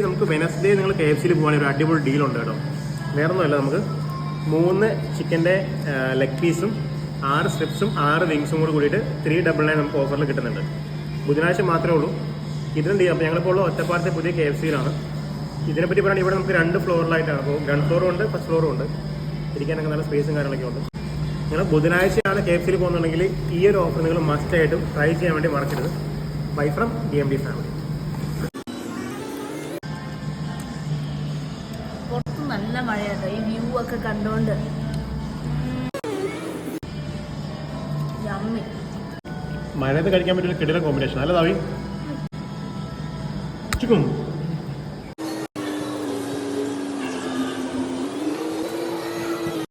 നമുക്ക് വെനസ്ഡേ നിങ്ങൾ KFCയിൽ പോകുകയാണെങ്കിൽ ഒരു അടിപൊളി ഡീലുണ്ട് കേട്ടോ. വേറെ ഒന്നുമല്ല, നമുക്ക് 3 ചിക്കൻ്റെ ലെഗ് പീസും 6 സ്ട്രിപ്സും 6 വിങ്സും കൂടി കൂടിയിട്ട് 399 നമുക്ക് ഓഫറിൽ കിട്ടുന്നുണ്ട്. ബുധനാഴ്ച മാത്രമേ ഉള്ളൂ ഇതിനുണ്ട്. അപ്പോൾ ഞങ്ങളിപ്പോൾ ഉള്ള ഒറ്റപ്പാലത്തെ പുതിയ KFCയിലാണ്. ഇതിനെപ്പറ്റി പറയുകയാണെങ്കിൽ ഇവിടെ നമുക്ക് 2 ഫ്ലോറിലായിട്ടാണ്. അപ്പോൾ ഗ്രൗണ്ട് ഫ്ലോറും ഉണ്ട്, ഫസ്റ്റ് ഫ്ലോറും ഉണ്ട്. ഇരിക്കാനൊക്കെ നല്ല സ്പേസും കാര്യങ്ങളൊക്കെ ഉണ്ട്. നിങ്ങൾ ബുധനാഴ്ചയാണ് KFCയിൽ പോകുന്നുണ്ടെങ്കിൽ ഈ ഒരു ഓഫർ നിങ്ങൾ മസ്റ്റായിട്ടും ട്രൈ ചെയ്യാൻ വേണ്ടി മറക്കരുത്. Bye from DMD family. പുറത്ത് നല്ല മഴയാട്ടോ, ഈ വ്യൂ ഒക്കെ കണ്ടോണ്ട്. മഴയത്ത് കഴിക്കാൻ പറ്റിയ കിടിലൻ കോമ്പിനേഷൻ അല്ല താവി ചിക്കും.